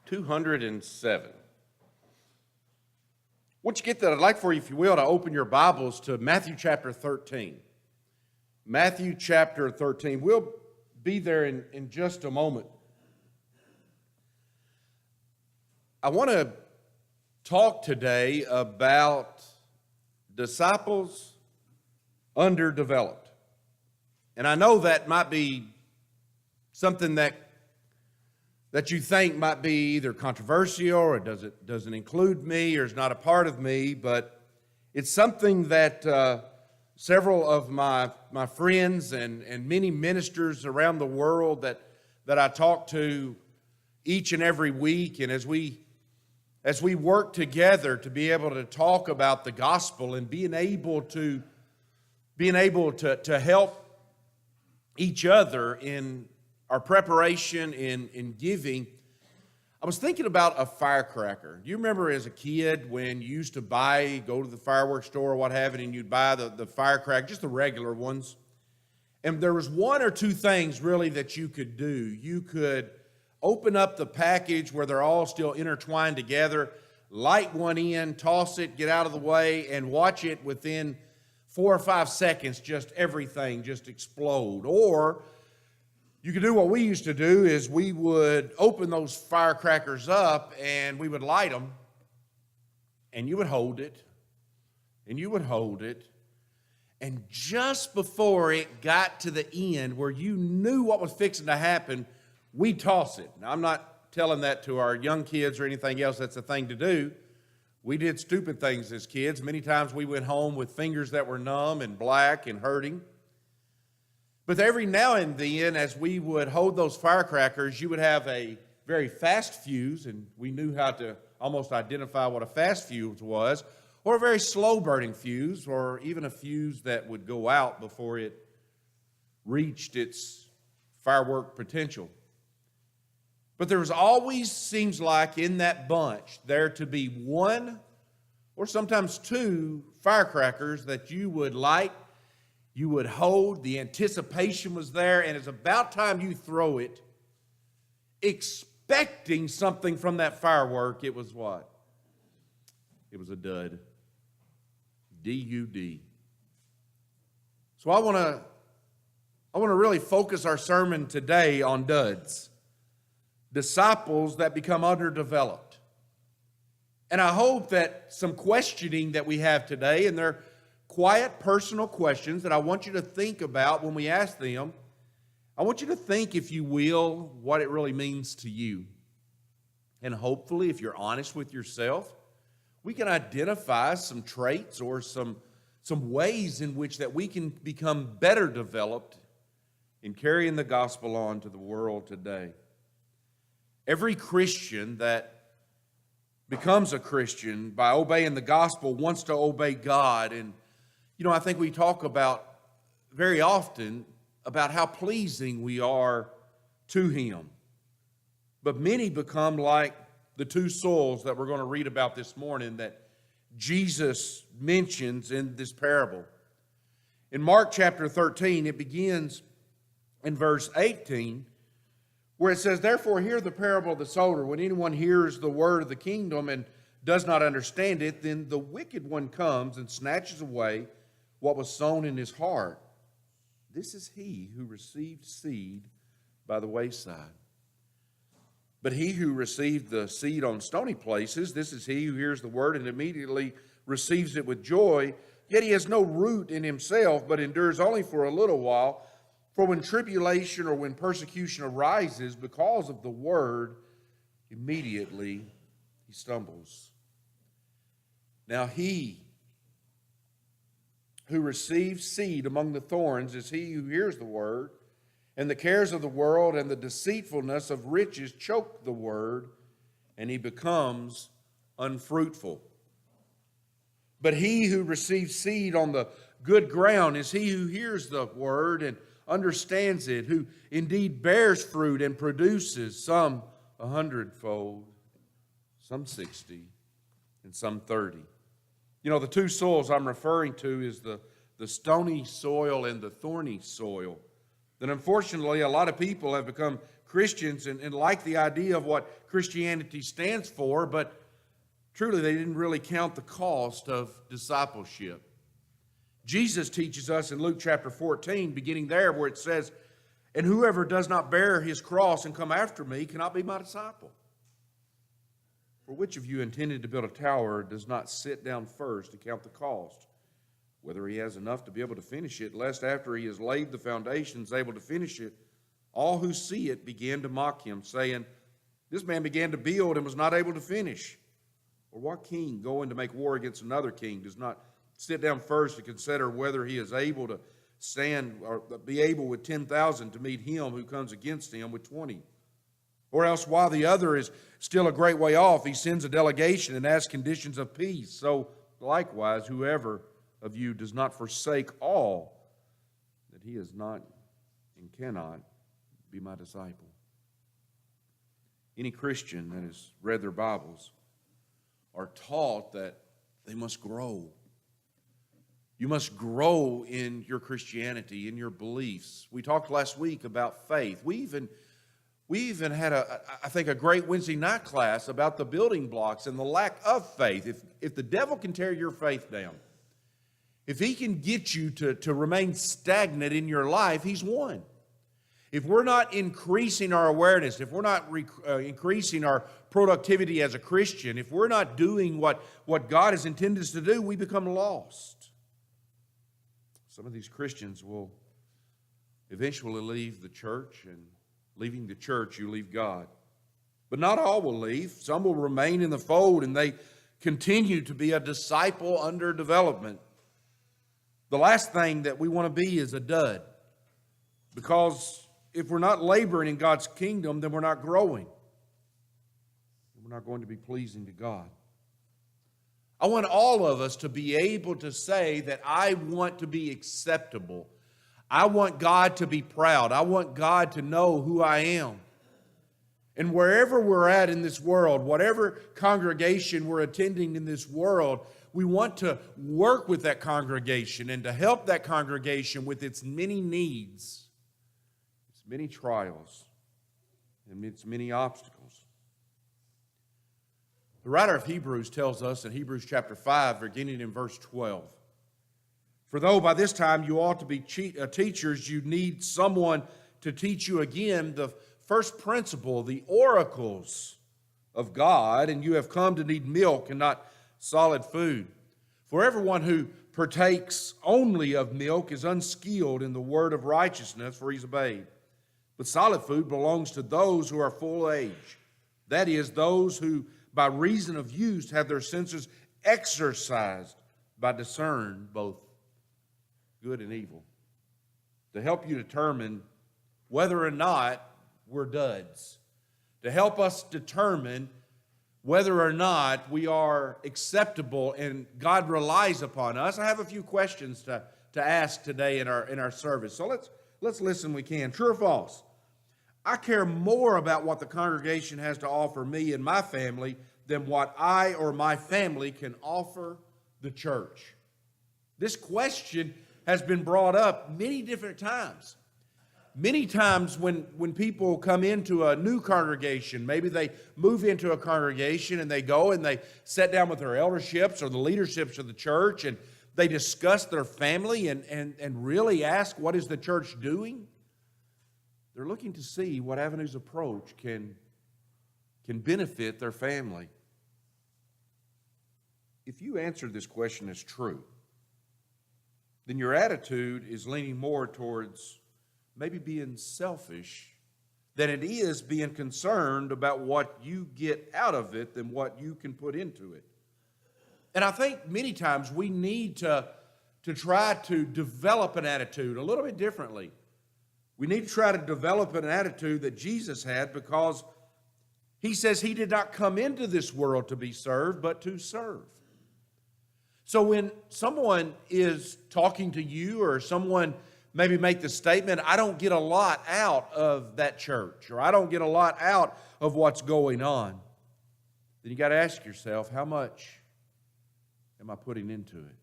207. Once you get that, I'd like for you, if you will, to open your Bibles to Matthew chapter 13. Matthew chapter 13. We'll be there in just a moment. I want to talk today about disciples underdeveloped. And I know that might be something that you think might be either controversial or doesn't include me or is not a part of me, but it's something that several of my friends and many ministers around the world that I talk to each and every week, and as we work together to be able to talk about the gospel and being able to help each other in our preparation in giving, I was thinking about a firecracker. Do you remember as a kid when you used to go to the fireworks store or what have you, and you'd buy the firecracker, just the regular ones? And there was one or two things really that you could do. You could open up the package where they're all still intertwined together, light one in, toss it, get out of the way, and watch it within 4 or 5 seconds, just everything just explode. Or you could do what we used to do is we would open those firecrackers up and we would light them, and you would hold it, and you would hold it, and just before it got to the end where you knew what was fixing to happen, we'd toss it. Now, I'm not telling that to our young kids or anything else. That's a thing to do. We did stupid things as kids. Many times we went home with fingers that were numb and black and hurting. But every now and then, as we would hold those firecrackers, you would have a very fast fuse, and we knew how to almost identify what a fast fuse was, or a very slow-burning fuse, or even a fuse that would go out before it reached its firework potential. But there was always, seems like, in that bunch, there to be one or sometimes two firecrackers that you would light, you would hold, the anticipation was there, and it's about time you throw it, expecting something from that firework. It was what? It was a dud. D-U-D. So I want to really focus our sermon today on duds. Disciples that become underdeveloped. And I hope that some questioning that we have today, and they're quiet, personal questions that I want you to think about when we ask them. I want you to think, if you will, what it really means to you. And hopefully, if you're honest with yourself, we can identify some traits or some ways in which that we can become better developed in carrying the gospel on to the world today. Every Christian that becomes a Christian by obeying the gospel wants to obey God. And, I think we talk about very often about how pleasing we are to Him. But many become like the two souls that we're going to read about this morning that Jesus mentions in this parable. In Mark chapter 13, it begins in verse 18, where it says, "Therefore hear the parable of the sower. When anyone hears the word of the kingdom and does not understand it, then the wicked one comes and snatches away what was sown in his heart. This is he who received seed by the wayside. But he who received the seed on stony places, this is he who hears the word and immediately receives it with joy, yet he has no root in himself, but endures only for a little while. For when tribulation or when persecution arises because of the word, immediately he stumbles. Now he who receives seed among the thorns is he who hears the word, and the cares of the world and the deceitfulness of riches choke the word, and he becomes unfruitful. But he who receives seed on the good ground is he who hears the word and understands it, who indeed bears fruit and produces some 100-fold, some 60, and some 30. The two soils I'm referring to is the stony soil and the thorny soil. And unfortunately, a lot of people have become Christians and like the idea of what Christianity stands for, but truly they didn't really count the cost of discipleship. Jesus teaches us in Luke chapter 14, beginning there, where it says, "And whoever does not bear his cross and come after me cannot be my disciple. For which of you intending to build a tower does not sit down first to count the cost, whether he has enough to be able to finish it, lest after he has laid the foundations able to finish it, all who see it begin to mock him, saying, This man began to build and was not able to finish. Or what king, going to make war against another king, does not sit down first to consider whether he is able to stand or be able with 10,000 to meet him who comes against him with 20? Or else, while the other is still a great way off, he sends a delegation and asks conditions of peace. So likewise, whoever of you does not forsake all, that he is not and cannot be my disciple." Any Christian that has read their Bibles are taught that they must grow. You must grow in your Christianity, in your beliefs. We talked last week about faith. We even had, I think, a great Wednesday night class about the building blocks and the lack of faith. If the devil can tear your faith down, if he can get you to remain stagnant in your life, he's won. If we're not increasing our awareness, if we're not increasing our productivity as a Christian, if we're not doing what God has intended us to do, we become lost. Some of these Christians will eventually leave the church, and leaving the church, you leave God. But not all will leave. Some will remain in the fold, and they continue to be a disciple under development. The last thing that we want to be is a dud, because if we're not laboring in God's kingdom, then we're not growing. We're not going to be pleasing to God. I want all of us to be able to say that I want to be acceptable. I want God to be proud. I want God to know who I am. And wherever we're at in this world, whatever congregation we're attending in this world, we want to work with that congregation and to help that congregation with its many needs, many trials, and its many obstacles. The writer of Hebrews tells us in Hebrews chapter 5, beginning in verse 12, "For though by this time you ought to be teachers, you need someone to teach you again the first principle, the oracles of God, and you have come to need milk and not solid food. For everyone who partakes only of milk is unskilled in the word of righteousness, for he's a babe. But solid food belongs to those who are full age, that is, those who by reason of use have their senses exercised by discern both good and evil," to help you determine whether or not we're duds, to help us determine whether or not we are acceptable and God relies upon us. I have a few questions to ask today in our service. So let's listen we can. True or false? I care more about what the congregation has to offer me and my family than what I or my family can offer the church. This question has been brought up many different times. Many times when people come into a new congregation, maybe they move into a congregation and they go and they sit down with their elderships or the leaderships of the church and they discuss their family and really ask, what is the church doing? They're looking to see what avenues of approach can benefit their family. If you answer this question as true, then your attitude is leaning more towards maybe being selfish than it is being concerned about what you get out of it than what you can put into it. And I think many times we need to try to develop an attitude a little bit differently. We need to try to develop an attitude that Jesus had, because he says he did not come into this world to be served, but to serve. So when someone is talking to you or someone maybe make the statement, I don't get a lot out of that church, or I don't get a lot out of what's going on, then you got to ask yourself, how much am I putting into it?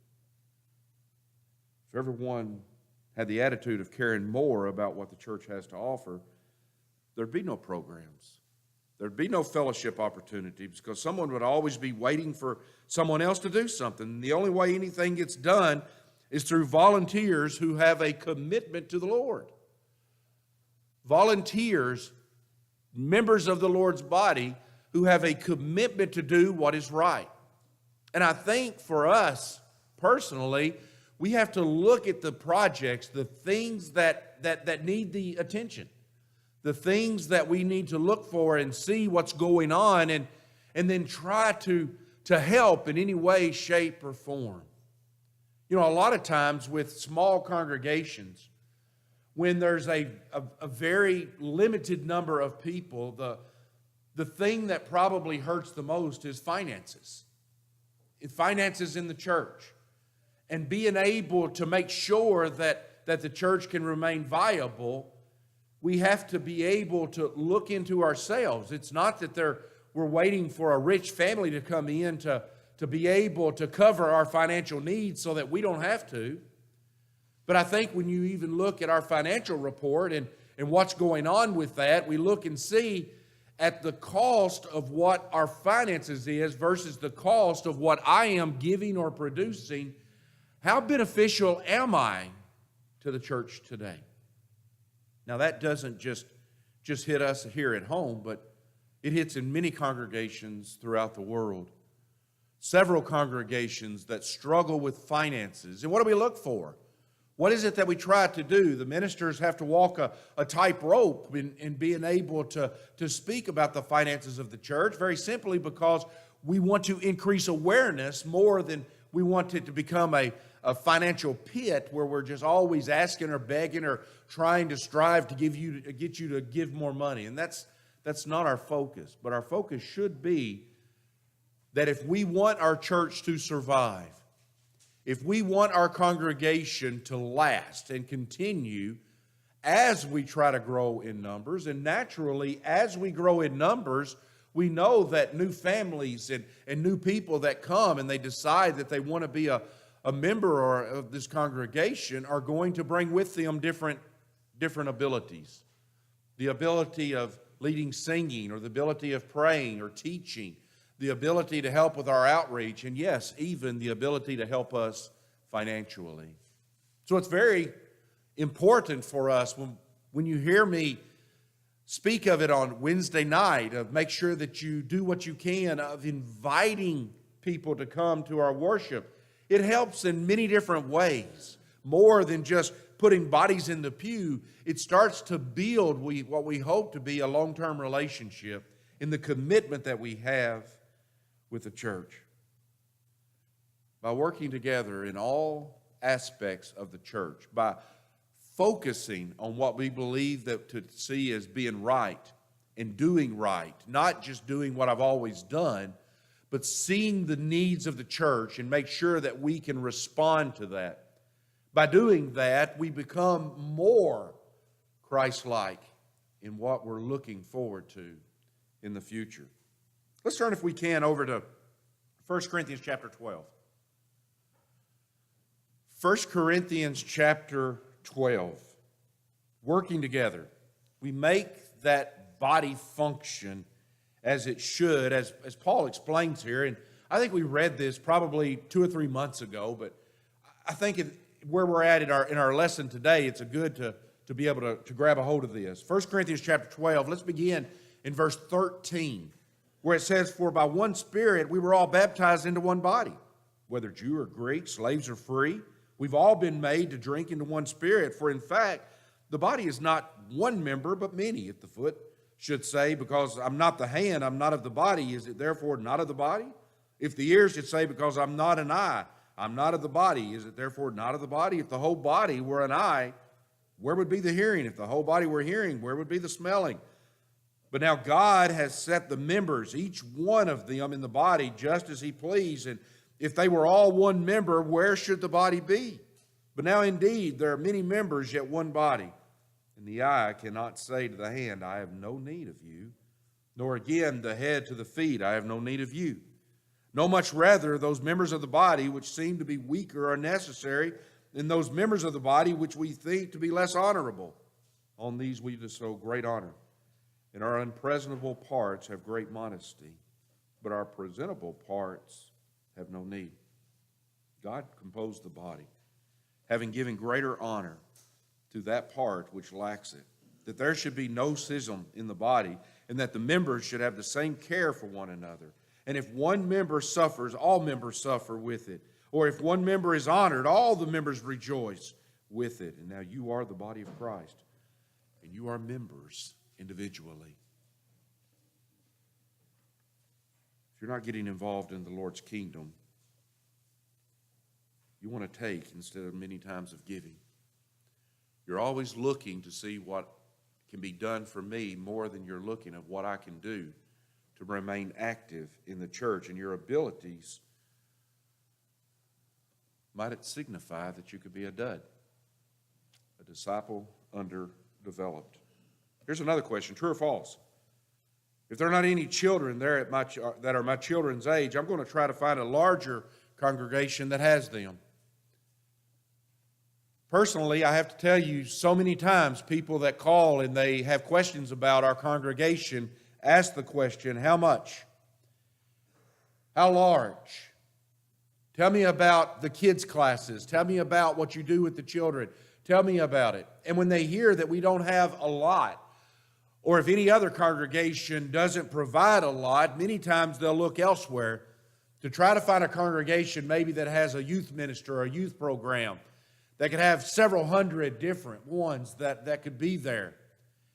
For everyone had the attitude of caring more about what the church has to offer, there'd be no programs. There'd be no fellowship opportunities because someone would always be waiting for someone else to do something. And the only way anything gets done is through volunteers who have a commitment to the Lord. Volunteers, members of the Lord's body, who have a commitment to do what is right. And I think for us personally, we have to look at the projects, the things that need the attention, the things that we need to look for and see what's going on, and then try to help in any way, shape, or form. You know, a lot of times with small congregations, when there's a very limited number of people, the thing that probably hurts the most is finances. Finances in the church. And being able to make sure that the church can remain viable, we have to be able to look into ourselves. It's not that we're waiting for a rich family to come in to be able to cover our financial needs so that we don't have to. But I think when you even look at our financial report and what's going on with that, we look and see at the cost of what our finances is versus the cost of what I am giving or producing. How beneficial am I to the church today? Now that doesn't just hit us here at home, but it hits in many congregations throughout the world. Several congregations that struggle with finances. And what do we look for? What is it that we try to do? The ministers have to walk a tightrope in being able to speak about the finances of the church, very simply because we want to increase awareness more than we want it to become a financial pit where we're just always asking or begging or trying to strive to get you to give more money. And that's not our focus. But our focus should be that if we want our church to survive, if we want our congregation to last and continue as we try to grow in numbers, and naturally as we grow in numbers, we know that new families and new people that come and they decide that they want to be a member of this congregation are going to bring with them different abilities. The ability of leading singing, or the ability of praying or teaching, the ability to help with our outreach, and yes, even the ability to help us financially. So it's very important for us when you hear me speak of it on Wednesday night, of make sure that you do what you can of inviting people to come to our worship. It helps in many different ways, more than just putting bodies in the pew. It starts to build what we hope to be a long-term relationship in the commitment that we have with the church. By working together in all aspects of the church, by focusing on what we believe that to see as being right and doing right, not just doing what I've always done, but seeing the needs of the church and make sure that we can respond to that. By doing that, we become more Christ-like in what we're looking forward to in the future. Let's turn, if we can, over to 1 Corinthians chapter 12. 1 Corinthians chapter 12. Working together. We make that body function as it should, as Paul explains here. And I think we read this probably 2 or 3 months ago, but I think where we're at in our lesson today, it's good to be able to grab a hold of this. 1 Corinthians chapter 12, let's begin in verse 13. Where it says, "For by one Spirit we were all baptized into one body, whether Jew or Greek, slaves or free. We've all been made to drink into one Spirit. For in fact, the body is not one member, but many. If the foot should say, because I'm not the hand, I'm not of the body, is it therefore not of the body? If the ear should say, because I'm not an eye, I'm not of the body, is it therefore not of the body? If the whole body were an eye, where would be the hearing? If the whole body were hearing, where would be the smelling? But now God has set the members, each one of them in the body, just as he pleased. And if they were all one member, where should the body be? But now indeed there are many members, yet one body. And the eye cannot say to the hand, I have no need of you. Nor again the head to the feet, I have no need of you. No, much rather those members of the body which seem to be weaker are necessary. in those members of the body which we think to be less honorable. On these we bestow great honor, and our unpresentable parts have great modesty, but our presentable parts have no need. God composed the body, having given greater honor to that part which lacks it, that there should be no schism in the body, and that the members should have the same care for one another. And if one member suffers, all members suffer with it. Or if one member is honored, all the members rejoice with it. And now you are the body of Christ, and you are members individually. If you're not getting involved in the Lord's kingdom, you want to take instead of many times of giving. You're always looking to see what can be done for me more than you're looking at what I can do to remain active in the church. And your abilities might it signify that you could be a dud, a disciple underdeveloped. Here's another question, true or false? If there are not any children there that are my children's age, I'm going to try to find a larger congregation that has them. Personally, I have to tell you, so many times people that call and they have questions about our congregation ask the question, how much? How large? Tell me about the kids' classes. Tell me about what you do with the children. Tell me about it. And when they hear that we don't have a lot, or if any other congregation doesn't provide a lot, many times they'll look elsewhere to try to find a congregation maybe that has a youth minister or a youth program that could have several hundred different ones that could be there.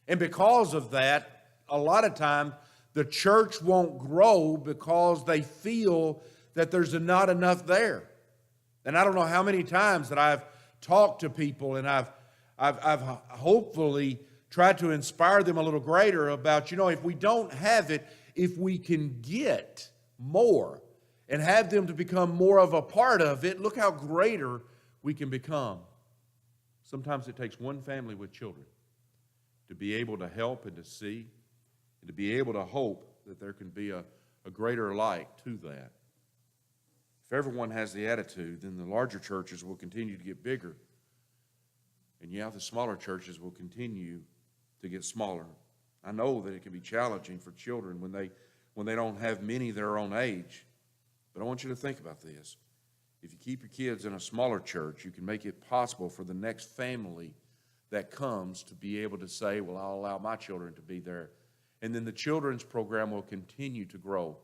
And because of that, a lot of time the church won't grow because they feel that there's not enough there. And I don't know how many times that I've talked to people and I've hopefully tried to inspire them a little greater about, if we don't have it, if we can get more and have them to become more of a part of it, look how greater we can become. Sometimes it takes one family with children to be able to help and to see and to be able to hope that there can be a greater light to that. If everyone has the attitude, then the larger churches will continue to get bigger. And the smaller churches will continue to get smaller. I know that it can be challenging for children when they don't have many their own age. But I want you to think about this. If you keep your kids in a smaller church, you can make it possible for the next family that comes to be able to say, well, I'll allow my children to be there. And then the children's program will continue to grow.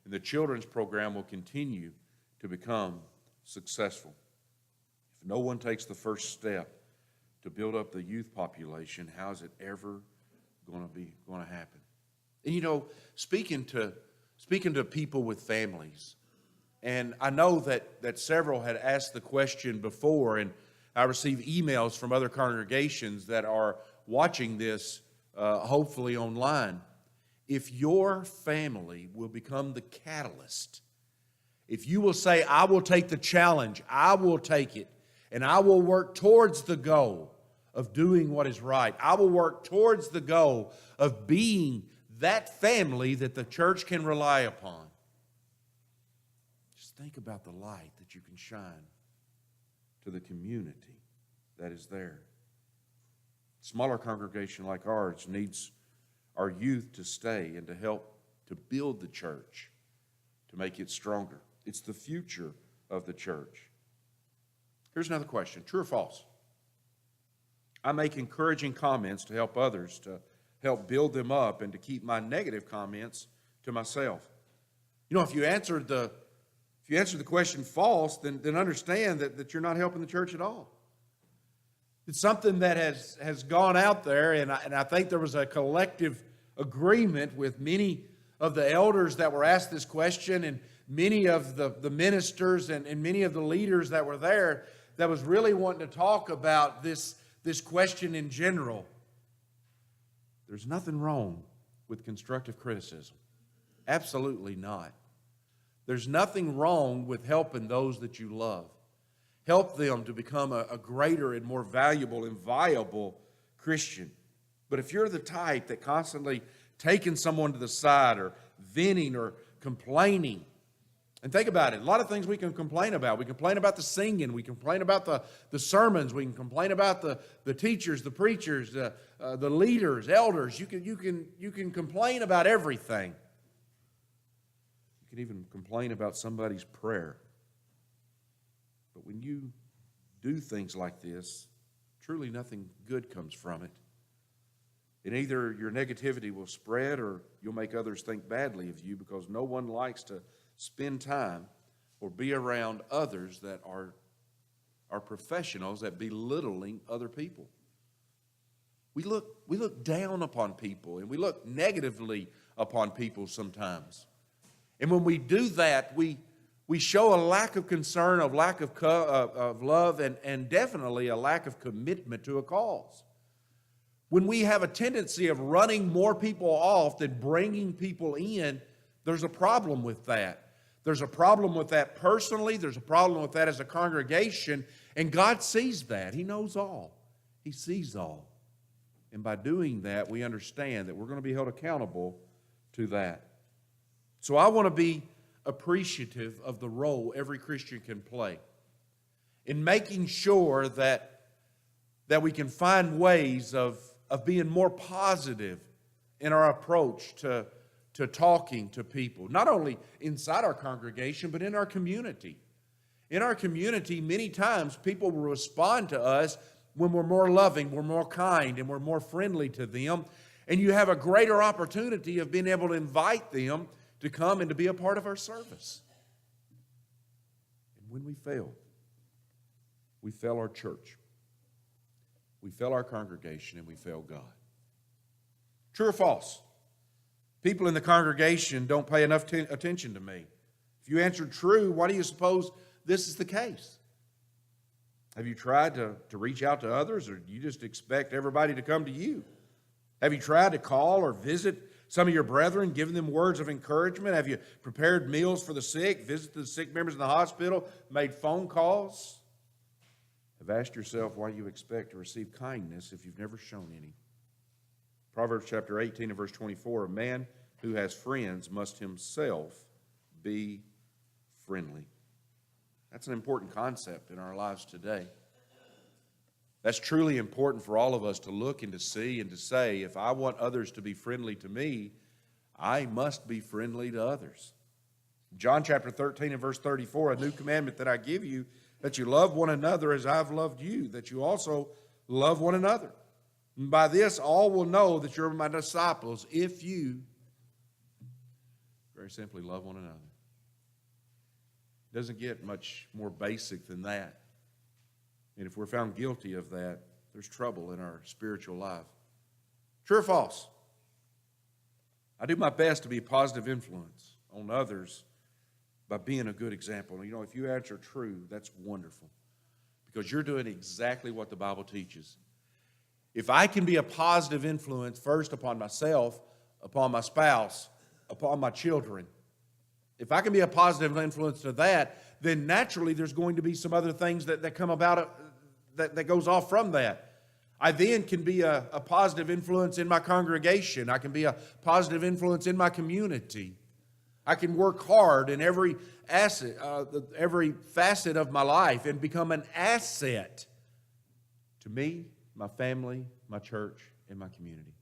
And the children's program will continue to become successful. If no one takes the first step to build up the youth population, how is it ever going to happen? And speaking to people with families, and I know that several had asked the question before, and I receive emails from other congregations that are watching this, hopefully online. If your family will become the catalyst, if you will say, I will take the challenge, I will take it, and I will work towards the goal of doing what is right. I will work towards the goal of being that family that the church can rely upon. Just think about the light that you can shine to the community that is there. A smaller congregation like ours needs our youth to stay and to help to build the church, to make it stronger. It's the future of the church. Here's another question, true or false? I make encouraging comments to help others, to help build them up, and to keep my negative comments to myself. If you answered the question false, then understand that you're not helping the church at all. It's something that has gone out there, and I think there was a collective agreement with many of the elders that were asked this question, and many of the ministers and many of the leaders that were there that was really wanting to talk about this question in general. There's nothing wrong with constructive criticism. Absolutely not. There's nothing wrong with helping those that you love. Help them to become a greater and more valuable and viable Christian. But if you're the type that constantly taking someone to the side or venting or complaining, And think about it. A lot of things we can complain about. We complain about the singing. We complain about the sermons. We can complain about the teachers, the preachers, the leaders, elders. You can complain about everything. You can even complain about somebody's prayer. But when you do things like this, truly nothing good comes from it. And either your negativity will spread or you'll make others think badly of you, because no one likes to spend time or be around others that are professionals at belittling other people. We look down upon people, and we look negatively upon people sometimes. And when we do that, we show a lack of concern, a lack of love, and definitely a lack of commitment to a cause. When we have a tendency of running more people off than bringing people in, there's a problem with that. There's a problem with that personally. There's a problem with that as a congregation. And God sees that. He knows all. He sees all. And by doing that, we understand that we're going to be held accountable to that. So I want to be appreciative of the role every Christian can play in making sure that we can find ways of being more positive in our approach to talking to people, not only inside our congregation, but in our community. In our community, many times people will respond to us when we're more loving, we're more kind, and we're more friendly to them. And you have a greater opportunity of being able to invite them to come and to be a part of our service. And when we fail our church, we fail our congregation, and we fail God. True or false? People in the congregation don't pay enough attention to me. If you answered true, why do you suppose this is the case? Have you tried to reach out to others, or do you just expect everybody to come to you? Have you tried to call or visit some of your brethren, giving them words of encouragement? Have you prepared meals for the sick, visited the sick members in the hospital, made phone calls? Have asked yourself why you expect to receive kindness if you've never shown any. Proverbs chapter 18 and verse 24, a man who has friends must himself be friendly. That's an important concept in our lives today. That's truly important for all of us to look and to see and to say, if I want others to be friendly to me, I must be friendly to others. John chapter 13 and verse 34, a new commandment that I give you, that you love one another as I've loved you, that you also love one another. And by this, all will know that you're my disciples if you, very simply, love one another. It doesn't get much more basic than that. And if we're found guilty of that, there's trouble in our spiritual life. True or false? I do my best to be a positive influence on others by being a good example. You know, if you answer true, that's wonderful, because you're doing exactly what the Bible teaches. If I can be a positive influence first upon myself, upon my spouse, upon my children, if I can be a positive influence to that, then naturally there's going to be some other things that come about that goes off from that. I then can be a positive influence in my congregation. I can be a positive influence in my community. I can work hard in every facet of my life and become an asset to me, my family, my church, and my community.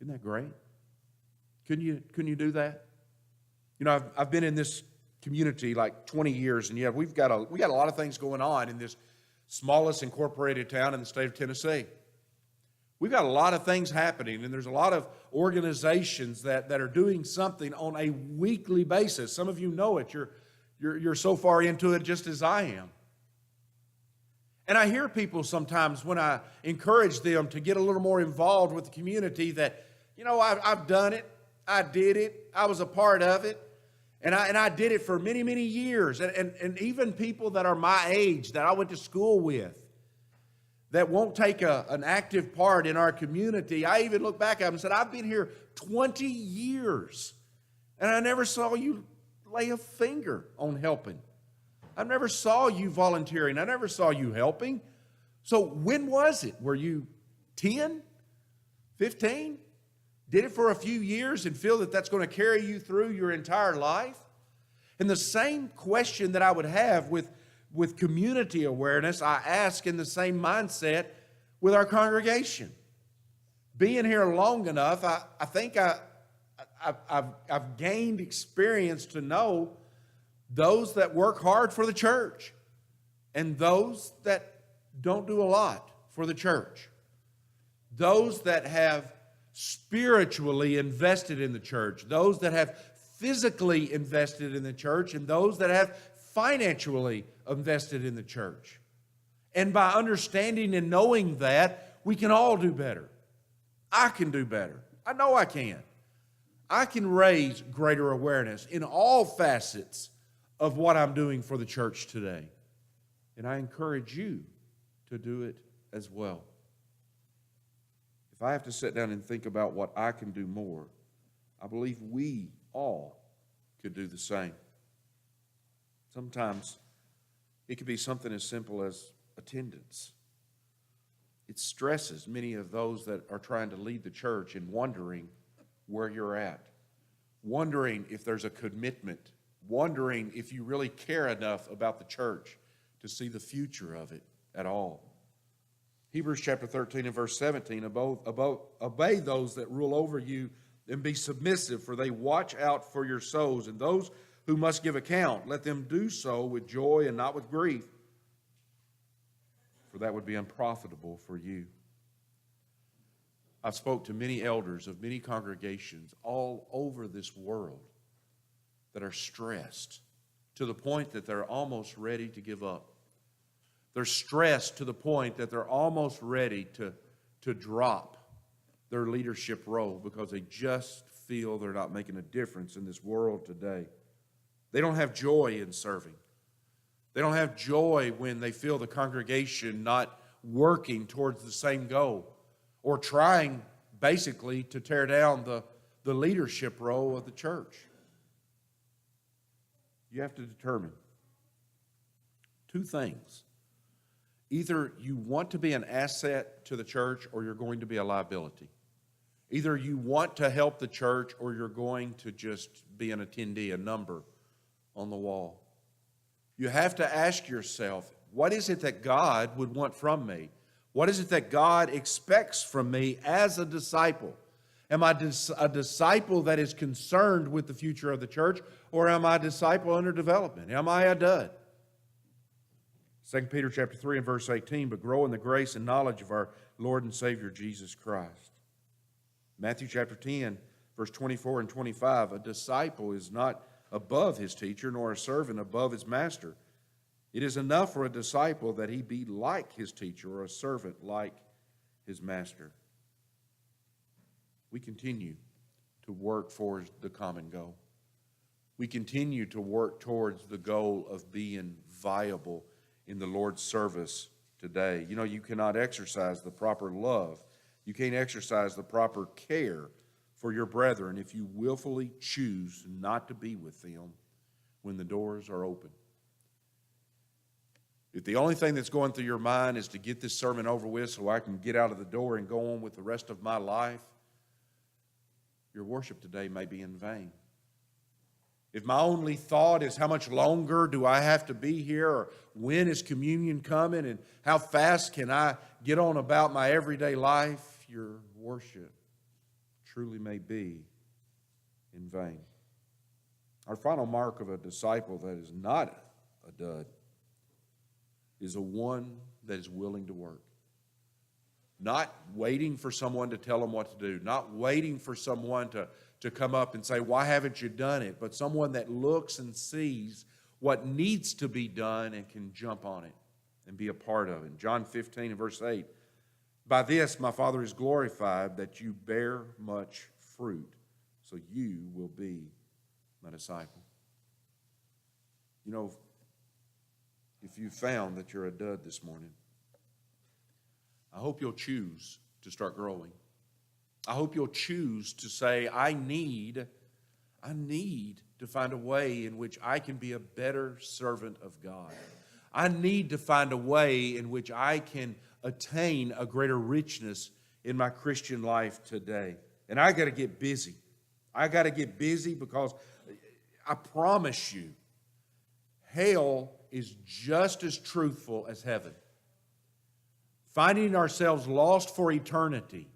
Isn't that great? Couldn't you do that? You know, I've been in this community like 20 years, and we got a lot of things going on in this smallest incorporated town in the state of Tennessee. We've got a lot of things happening, and there's a lot of organizations that are doing something on a weekly basis. Some of you know it. You're so far into it just as I am. And I hear people sometimes when I encourage them to get a little more involved with the community that, you know, I've done it. I did it. I was a part of it. And I did it for many, many years. And even people that are my age, that I went to school with, that won't take an active part in our community, I even look back at them and said, I've been here 20 years, and I never saw you lay a finger on helping. I never saw you volunteering. I never saw you helping. So when was it? Were you 10, 15? Did it for a few years and feel that that's going to carry you through your entire life? And the same question that I would have with community awareness, I ask in the same mindset with our congregation. Being here long enough, I think I've gained experience to know those that work hard for the church and those that don't do a lot for the church. Those that have spiritually invested in the church, those that have physically invested in the church, and those that have financially invested in the church. And by understanding and knowing that, we can all do better. I can do better. I know I can. I can raise greater awareness in all facets of what I'm doing for the church today. And I encourage you to do it as well. If I have to sit down and think about what I can do more, I believe we all could do the same. Sometimes it could be something as simple as attendance. It stresses many of those that are trying to lead the church in wondering where you're at, wondering if there's a commitment, wondering if you really care enough about the church to see the future of it at all. Hebrews chapter 13 and verse 17, obey those that rule over you and be submissive, for they watch out for your souls. And those who must give account, let them do so with joy and not with grief, for that would be unprofitable for you. I've spoke to many elders of many congregations all over this world that are stressed to the point that they're almost ready to give up. They're stressed to the point that they're almost ready to drop their leadership role because they just feel they're not making a difference in this world today. They don't have joy in serving. They don't have joy when they feel the congregation not working towards the same goal or trying basically to tear down the leadership role of the church. You have to determine two things. Either you want to be an asset to the church or you're going to be a liability. Either you want to help the church or you're going to just be an attendee, a number on the wall. You have to ask yourself, what is it that God would want from me? What is it that God expects from me as a disciple? Am I a disciple that is concerned with the future of the church, or am I a disciple under development? Am I a dud? 2 Peter chapter 3 and verse 18, but grow in the grace and knowledge of our Lord and Savior Jesus Christ. Matthew chapter 10, verse 24 and 25, a disciple is not above his teacher, nor a servant above his master. It is enough for a disciple that he be like his teacher, or a servant like his master. We continue to work for the common goal. We continue to work towards the goal of being viable in the Lord's service today. You know, you cannot exercise the proper love. You can't exercise the proper care for your brethren if you willfully choose not to be with them when the doors are open. If the only thing that's going through your mind is to get this sermon over with so I can get out of the door and go on with the rest of my life, your worship today may be in vain. If my only thought is how much longer do I have to be here, or when is communion coming, and how fast can I get on about my everyday life, your worship truly may be in vain. Our final mark of a disciple that is not a dud is a one that is willing to work. Not waiting for someone to tell them what to do, not waiting for someone to come up and say, why haven't you done it? But someone that looks and sees what needs to be done and can jump on it and be a part of it. John 15 and verse 8, by this my Father is glorified, that you bear much fruit, so you will be my disciple. You know, if you found that you're a dud this morning, I hope you'll choose to start growing. I hope you'll choose to say, I need to find a way in which I can be a better servant of God. I need to find a way in which I can attain a greater richness in my Christian life today. And I got to get busy. I got to get busy because I promise you, hell is just as truthful as heaven. Finding ourselves lost for eternity,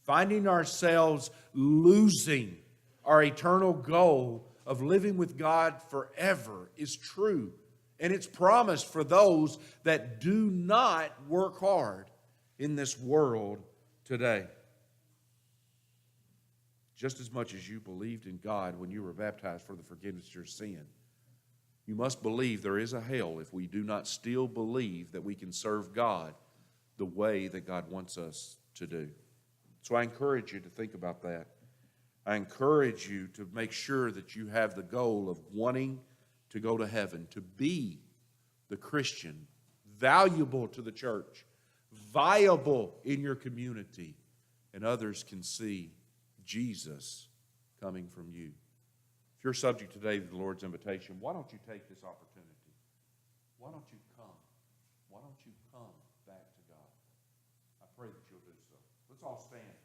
finding ourselves losing our eternal goal of living with God forever is true. And it's promised for those that do not work hard in this world today. Just as much as you believed in God when you were baptized for the forgiveness of your sin, you must believe there is a hell if we do not still believe that we can serve God the way that God wants us to do. So I encourage you to think about that. I encourage you to make sure that you have the goal of wanting to go to heaven, to be the Christian, valuable to the church, viable in your community, and others can see Jesus coming from you. If you're subject today to the Lord's invitation, why don't you take this opportunity? Why don't you come? Why don't you come back to God? I pray that you'll do so. Let's all stand.